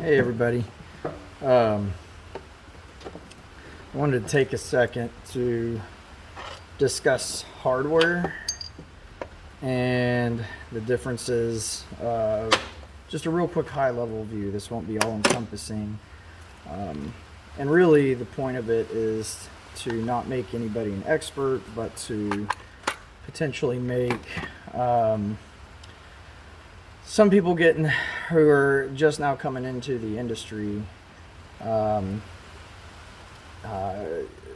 Hey everybody. Um, I wanted to take a second to discuss hardware and the differences. Just a real quick high level view. This won't be all encompassing. And really the point of it is to not make anybody an expert, but to potentially make some people who are just now coming into the industry a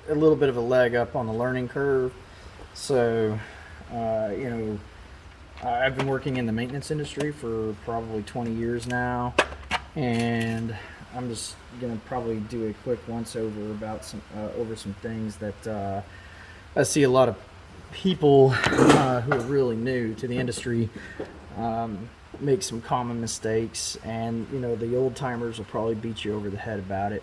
little bit of a leg up on the learning curve. So, you know, I've been working in the maintenance industry for probably 20 years now, and I'm just gonna probably do a quick once over about some things that I see a lot of people who are really new to the industry make some common mistakes, and the old timers will probably beat you over the head about it.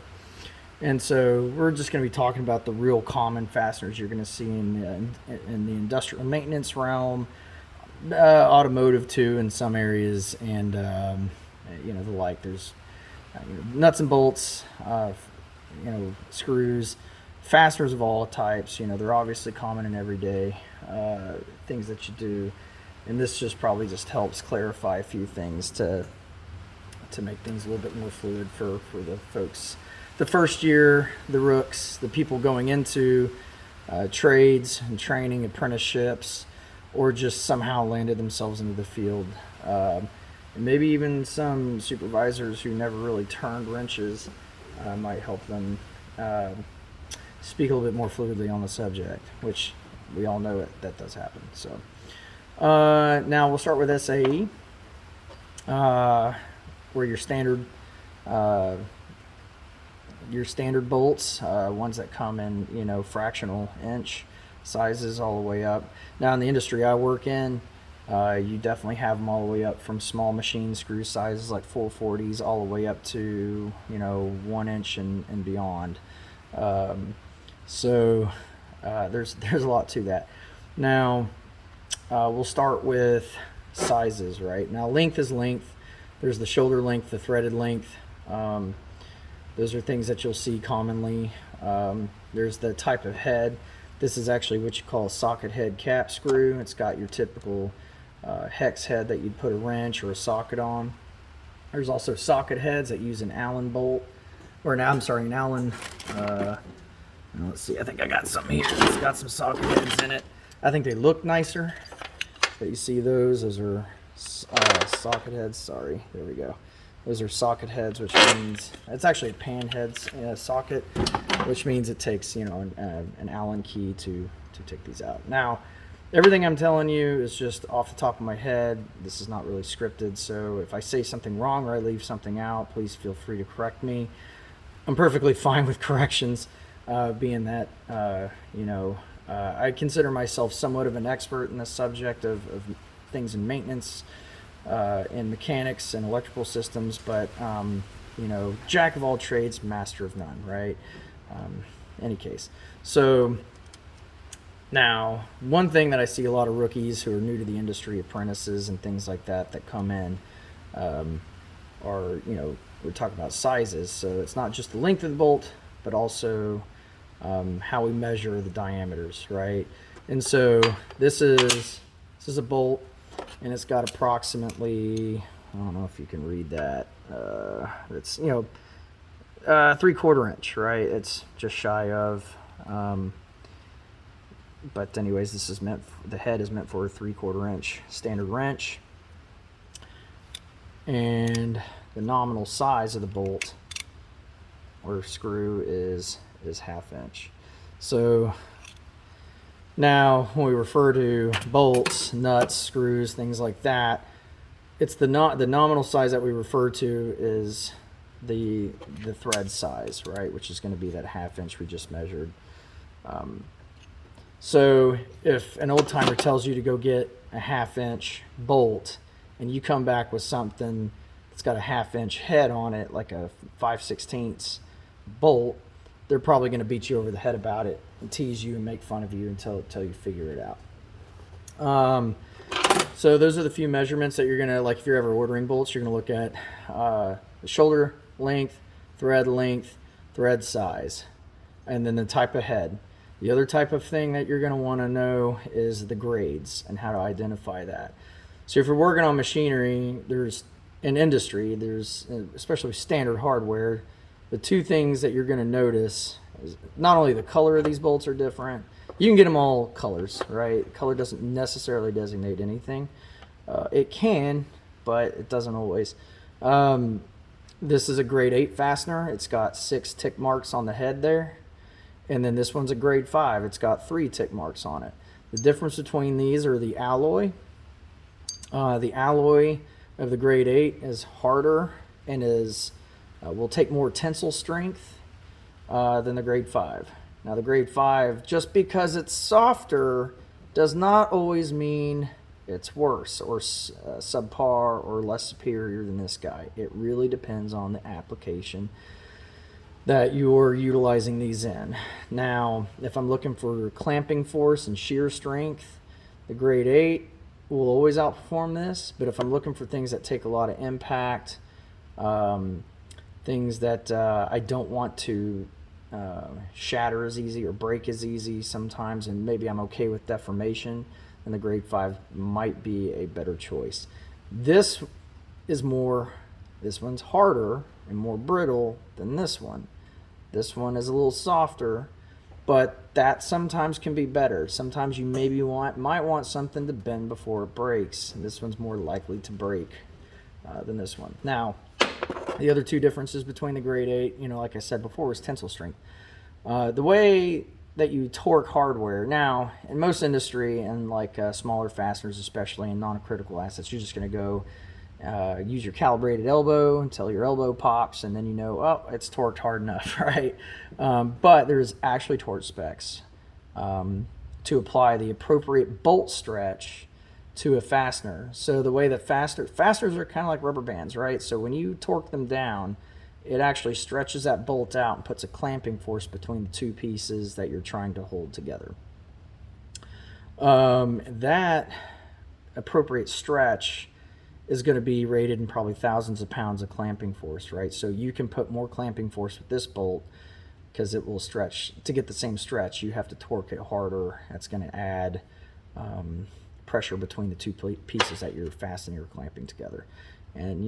And so we're just going to be talking about the real common fasteners you're going to see in the industrial maintenance realm, automotive too in some areas, and the like. There's nuts and bolts, screws, fasteners of all types. They're obviously common in everyday things that you do, and this probably helps clarify a few things to make things a little bit more fluid for the folks. The first year, the rooks, the people going into trades and training, apprenticeships, or just somehow landed themselves into the field. And maybe even some supervisors who never really turned wrenches might help them speak a little bit more fluidly on the subject, which we all know that does happen. So now we'll start with SAE, where your standard bolts, ones that come in fractional inch sizes all the way up. Now in the industry I work in, you definitely have them all the way up from small machine screw sizes like 440s all the way up to 1 inch and beyond. So there's a lot to that. Now we'll start with sizes. Right now, length is length. There's the shoulder length, the threaded length. Those are things that you'll see commonly. There's the type of head. This is actually what you call a socket head cap screw. It's got your typical hex head that you'd put a wrench or a socket on. There's also socket heads that use an Allen bolt, or an Allen. Let's see. I think I got some here. It's got some socket heads in it. I think they look nicer, but you see those. Those are socket heads. Sorry. There we go. Those are socket heads, which means it's actually a pan head socket, which means it takes an Allen key to take these out. Now, everything I'm telling you is just off the top of my head. This is not really scripted, so if I say something wrong or I leave something out, please feel free to correct me. I'm perfectly fine with corrections, being that I consider myself somewhat of an expert in the subject of things in maintenance. In mechanics and electrical systems, but jack of all trades, master of none, right? Any case. So now, one thing that I see a lot of rookies who are new to the industry, apprentices and things like that come in, are we're talking about sizes. So it's not just the length of the bolt, but also how we measure the diameters, right? And so this is a bolt. And it's got approximately, I don't know if you can read that, it's 3/4 inch, right? It's just shy of, but anyways, the head is meant for a 3/4 inch standard wrench, and the nominal size of the bolt or screw is 1/2 inch. So now, when we refer to bolts, nuts, screws, things like that, it's the nominal size that we refer to is the thread size, right? Which is going to be that 1/2 inch we just measured. So if an old timer tells you to go get a 1/2 inch bolt, and you come back with something that's got a 1/2 inch head on it, like a 5/16 bolt, they're probably going to beat you over the head about it and tease you and make fun of you until you figure it out. So those are the few measurements that you're going to, like if you're ever ordering bolts, you're going to look at the shoulder length, thread size, and then the type of head. The other type of thing that you're going to want to know is the grades and how to identify that. So if you're working on machinery, there's in industry, there's especially standard hardware, the two things that you're going to notice is not only the color of these bolts are different. You can get them all colors, right? Color doesn't necessarily designate anything. It can, but it doesn't always. This is a grade 8 fastener. It's got 6 tick marks on the head there. And then this one's a grade 5. It's got 3 tick marks on it. The difference between these are the alloy. The alloy of the grade 8 is harder and will take more tensile strength than the grade 5. Now the grade 5, just because it's softer, does not always mean it's worse or subpar or less superior than this guy. It really depends on the application that you're utilizing these in. Now, if I'm looking for clamping force and shear strength, the grade 8 will always outperform this. But if I'm looking for things that take a lot of impact, things that I don't want to shatter as easy or break as easy sometimes, and maybe I'm okay with deformation, then the grade 5 might be a better choice. This one's harder and more brittle than this one. This one is a little softer, but that sometimes can be better. Sometimes you might want something to bend before it breaks. And this one's more likely to break than this one. Now, the other two differences between the grade 8, like I said before, is tensile strength. The way that you torque hardware, now, in most industry, and like smaller fasteners, especially in non-critical assets, you're just going to go use your calibrated elbow until your elbow pops, and then oh, it's torqued hard enough, right? But there's actually torque specs to apply the appropriate bolt stretch to a fastener. So the way that fasteners are kind of like rubber bands, right? So when you torque them down, it actually stretches that bolt out and puts a clamping force between the two pieces that you're trying to hold together. That appropriate stretch is going to be rated in probably thousands of pounds of clamping force, right? So you can put more clamping force with this bolt because it will stretch. To get the same stretch, you have to torque it harder. That's going to add pressure between the two pieces that you're fastening or clamping together. And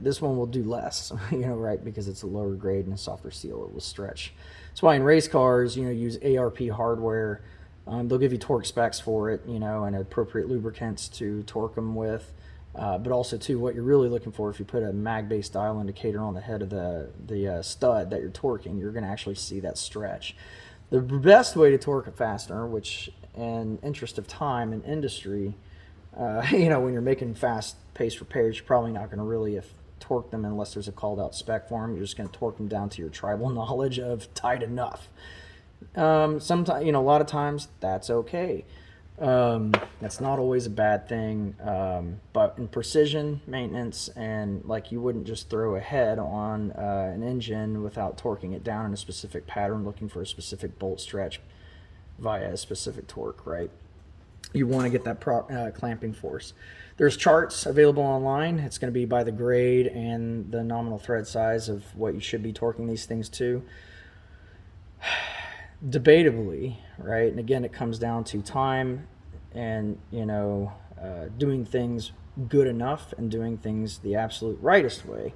this one will do less, right? Because it's a lower grade and a softer steel, it will stretch. That's why in race cars, use ARP hardware. They'll give you torque specs for it, and appropriate lubricants to torque them with. But also, too, what you're really looking for, if you put a mag-based dial indicator on the head of the stud that you're torquing, you're going to actually see that stretch. The best way to torque a fastener, which in interest of time and industry, when you're making fast-paced repairs, you're probably not going to really torque them unless there's a called-out spec for them. You're just going to torque them down to your tribal knowledge of tight enough. Sometimes, a lot of times, that's okay. That's not always a bad thing, but in precision maintenance, and like you wouldn't just throw a head on an engine without torquing it down in a specific pattern, looking for a specific bolt stretch via a specific torque, right? You want to get that clamping force. There's charts available online. It's going to be by the grade and the nominal thread size of what you should be torquing these things to. Debatably, right? And again, it comes down to time and doing things good enough and doing things the absolute rightest way.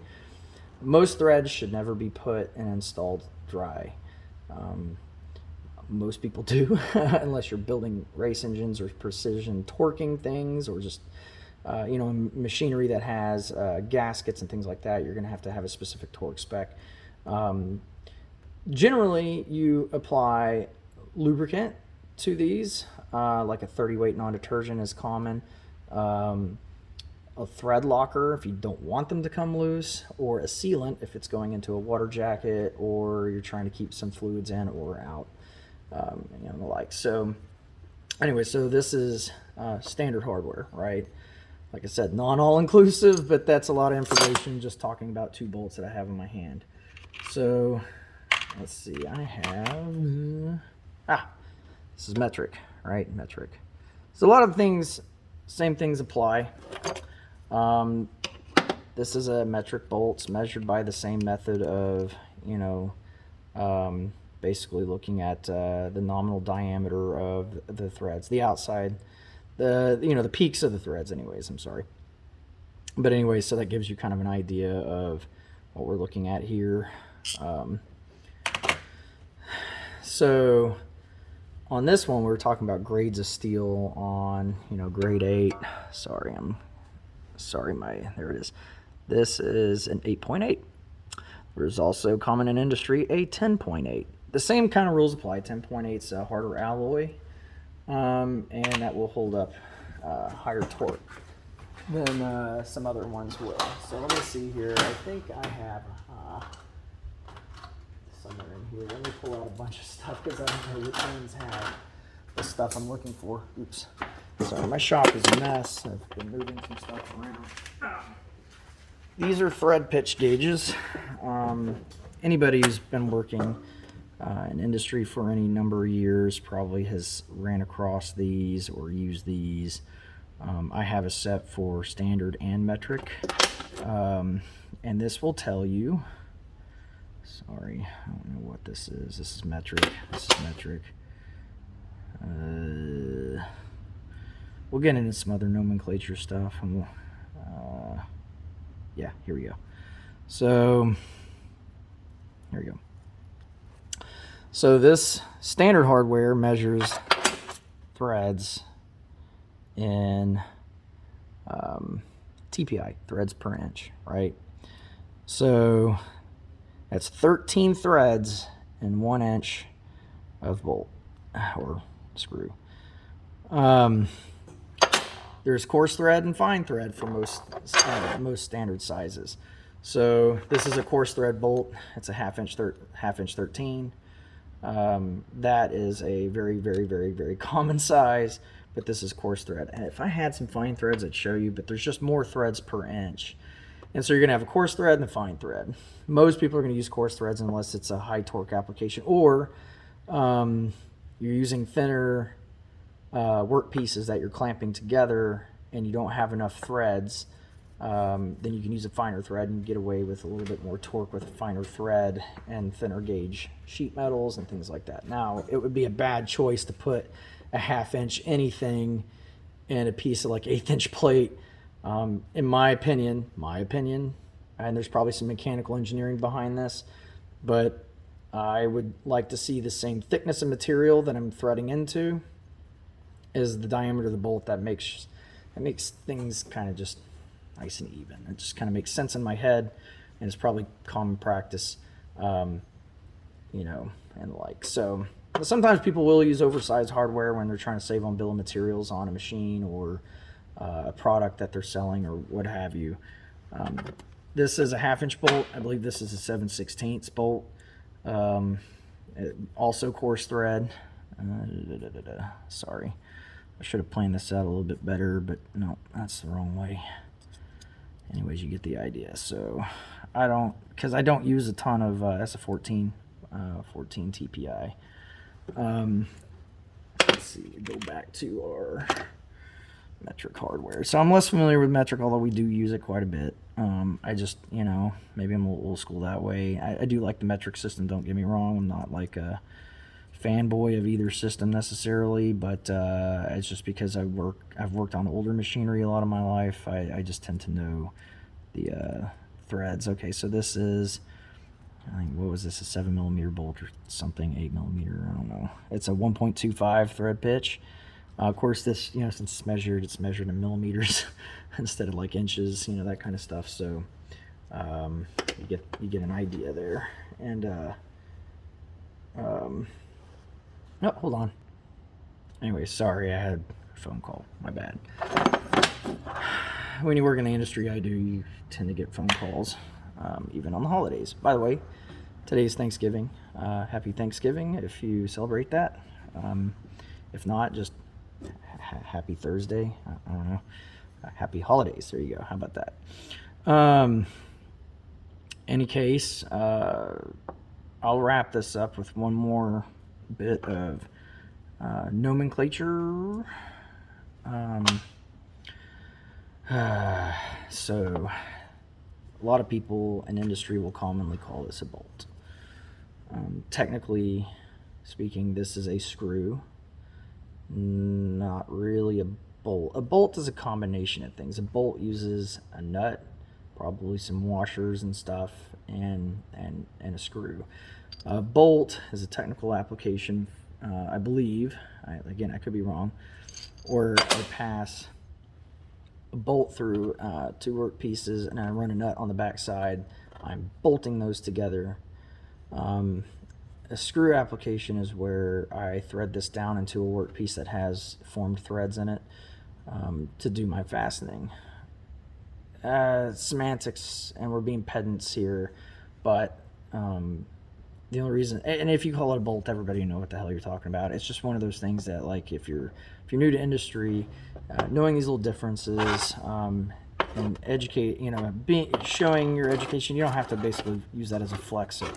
Most threads should never be put and installed dry. Most people do, unless you're building race engines or precision torquing things, or just machinery that has gaskets and things like that. You're going to have a specific torque spec. Generally, you apply lubricant to these, like a 30 weight non-detergent is common. A thread locker if you don't want them to come loose, or a sealant if it's going into a water jacket or you're trying to keep some fluids in or out, and the like. So anyway, so this is standard hardware, right? Like I said, not all-inclusive, but that's a lot of information just talking about two bolts that I have in my hand. So let's see, I have, this is metric, right? Metric. So a lot of things, same things apply. this is a metric bolt. It's measured by the same method of, you know, basically looking at the nominal diameter of the threads, the outside, the peaks of the threads anyways, I'm sorry. But anyway, so that gives you kind of an idea of what we're looking at here. So on this one, we were talking about grades of steel on, grade 8. Sorry, there it is. This is an 8.8. There's also common in industry a 10.8. The same kind of rules apply. 10.8 is a harder alloy, and that will hold up higher torque than some other ones will. So let me see here. I think I have somewhere in here. Let me pull out a bunch of stuff because I don't know which ones have the stuff I'm looking for. Oops. Sorry, my shop is a mess. I've been moving some stuff around. These are thread pitch gauges. Anybody who's been working in industry for any number of years probably has ran across these or used these. I have a set for standard and metric, and this will tell you, sorry, I don't know what this is. This is metric. We'll get into some other nomenclature stuff, and we'll, yeah, here we go. So, here we go. So this standard hardware measures threads in TPI, threads per inch, right? So that's 13 threads in 1 inch of bolt or screw. There's coarse thread and fine thread for most standard sizes. So this is a coarse thread bolt. It's a half inch 13. That is a very, very, very, very common size, but this is coarse thread. And if I had some fine threads, I'd show you, but there's just more threads per inch. And so you're gonna have a coarse thread and a fine thread. Most people are gonna use coarse threads unless it's a high torque application, or you're using thinner work pieces that you're clamping together and you don't have enough threads. Then you can use a finer thread and get away with a little bit more torque with a finer thread and thinner gauge sheet metals and things like that. Now, it would be a bad choice to put a half inch anything in a piece of like 1/8 inch plate. In my opinion, and there's probably some mechanical engineering behind this, but I would like to see the same thickness of material that I'm threading into is the diameter of the bolt. That makes things kind of just nice and even. It just kind of makes sense in my head, and it's probably common practice, and like. So sometimes people will use oversized hardware when they're trying to save on bill of materials on a machine or a product that they're selling or what have you. This is a half inch bolt. I believe this is a 7/16 bolt. Also coarse thread. Sorry, I should have planned this out a little bit better, but no, that's the wrong way. Anyways, you get the idea. So I don't use a ton of that's a 14 TPI. Let's see, go back to our metric hardware. So I'm less familiar with metric, although we do use it quite a bit. I just, maybe I'm a little old school that way. I do like the metric system, don't get me wrong. I'm not like a fanboy of either system necessarily, but it's just because I've worked on older machinery a lot of my life. I just tend to know the threads. Okay, so this is, I think, what was this, a 7mm bolt or something, 8mm, I don't know. It's a 1.25 thread pitch. Of course, this, since it's measured in millimeters instead of like inches, that kind of stuff. So you get an idea there. And no, hold on. Anyway, sorry, I had a phone call. My bad. When you work in the industry I do, you tend to get phone calls, even on the holidays. By the way, today's Thanksgiving. Happy Thanksgiving if you celebrate that. If not, just happy Thursday. I don't know. Happy holidays. There you go. How about that? Any case, I'll wrap this up with one more bit of nomenclature. So a lot of people in industry will commonly call this a bolt. Technically speaking, this is a screw, not really a bolt. A bolt is a combination of things. A bolt uses a nut, probably some washers and stuff, and a screw. A bolt is a technical application, I believe, again, I could be wrong, or I pass a bolt through two work pieces and I run a nut on the back side. I'm bolting those together. A screw application is where I thread this down into a work piece that has formed threads in it to do my fastening. Semantics, and we're being pedants here, but the only reason, and if you call it a bolt, everybody will know what the hell you're talking about. It's just one of those things that, like, if you're new to industry, knowing these little differences, and educate, showing your education. You don't have to basically use that as a flex at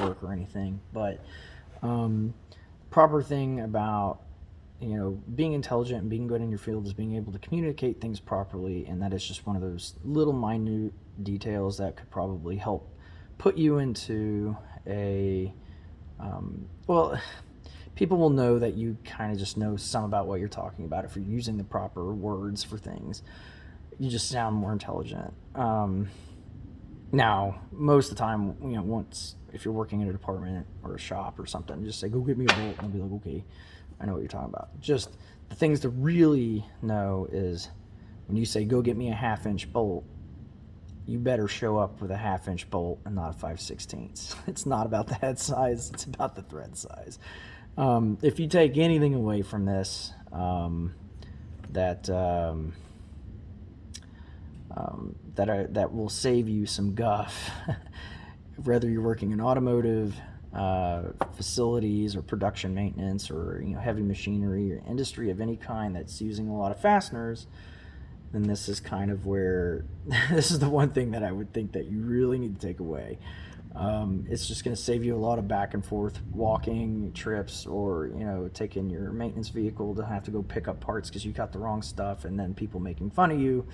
work or anything, but proper thing about being intelligent and being good in your field is being able to communicate things properly, and that is just one of those little minute details that could probably help put you into a well, people will know that you kind of just know some about what you're talking about if you're using the proper words for things. You just sound more intelligent. Now, most of the time, if you're working in a department or a shop or something, just say, go get me a bolt, and I'll be like, okay, I know what you're talking about. Just the things to really know is when you say, go get me a 1/2-inch bolt, you better show up with a 1/2-inch bolt and not a 5/16. It's not about the head size, it's about the thread size. If you take anything away from this, that will save you some guff, whether you're working in automotive facilities or production maintenance or heavy machinery or industry of any kind that's using a lot of fasteners, then this is kind of where this is the one thing that I would think that you really need to take away. It's just going to save you a lot of back and forth walking trips, or taking your maintenance vehicle to have to go pick up parts because you got the wrong stuff, and then people making fun of you.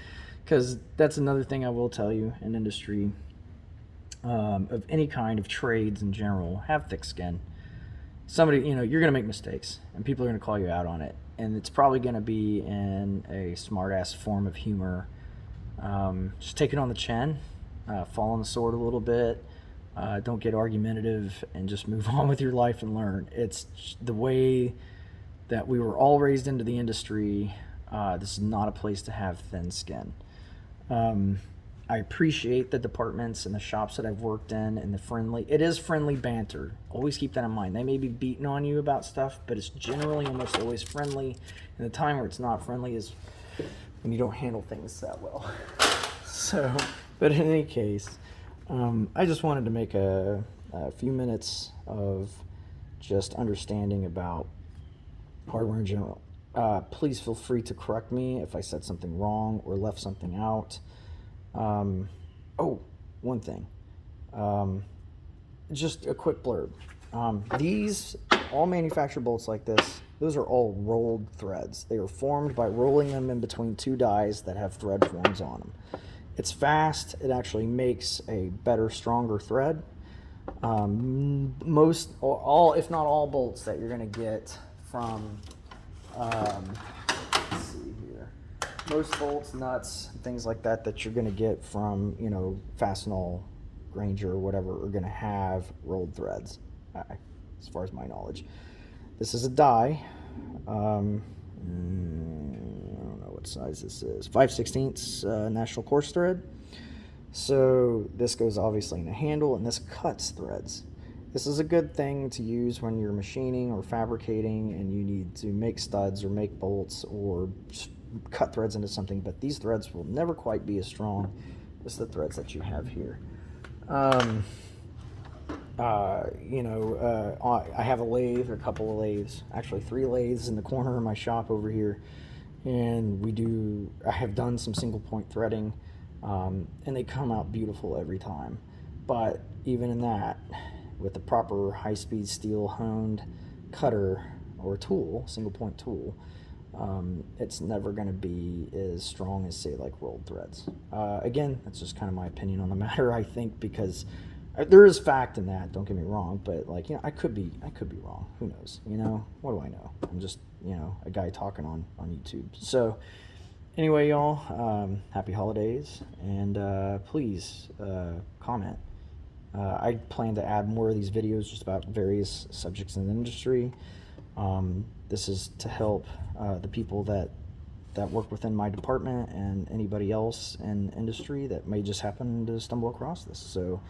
Because that's another thing I will tell you in industry, of any kind of trades in general, have thick skin. Somebody, you're going to make mistakes, and people are going to call you out on it, and it's probably going to be in a smart-ass form of humor. Just take it on the chin, fall on the sword a little bit, don't get argumentative, and just move on with your life and learn. It's the way that we were all raised into the industry. This is not a place to have thin skin. I appreciate the departments and the shops that I've worked in, and it is friendly banter. Always keep that in mind. They may be beating on you about stuff, but it's generally almost always friendly. And the time where it's not friendly is when you don't handle things that well. So, but in any case, I just wanted to make a few minutes of just understanding about hardware in general. Please feel free to correct me if I said something wrong or left something out. One thing. Just a quick blurb. These all manufactured bolts like this, those are all rolled threads. They are formed by rolling them in between two dies that have thread forms on them. It's fast. It actually makes a better, stronger thread. Most, or all, if not all bolts that you're going to get from let's see here. Most bolts, nuts, things like that you're going to get from, Fastenal, Granger, or whatever, are going to have rolled threads, as far as my knowledge. This is a die. I don't know what size this is. 5/16 National Coarse Thread. So this goes obviously in a handle, and this cuts threads. This is a good thing to use when you're machining or fabricating and you need to make studs or make bolts or cut threads into something, but these threads will never quite be as strong as the threads that you have here. I have a lathe, or a couple of lathes, actually 3 lathes in the corner of my shop over here, and I have done some single point threading, and they come out beautiful every time. But even in that, with the proper high-speed steel honed cutter or tool, single point tool, it's never going to be as strong as, say, like rolled threads. Again, that's just kind of my opinion on the matter. I think because there is fact in that. Don't get me wrong, but like, you know, I could be wrong. Who knows? You know, what do I know? I'm just, you know, a guy talking on YouTube. So anyway, y'all, happy holidays, and please comment. I plan to add more of these videos just about various subjects in the industry. This is to help the people that work within my department and anybody else in industry that may just happen to stumble across this. So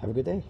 have a good day.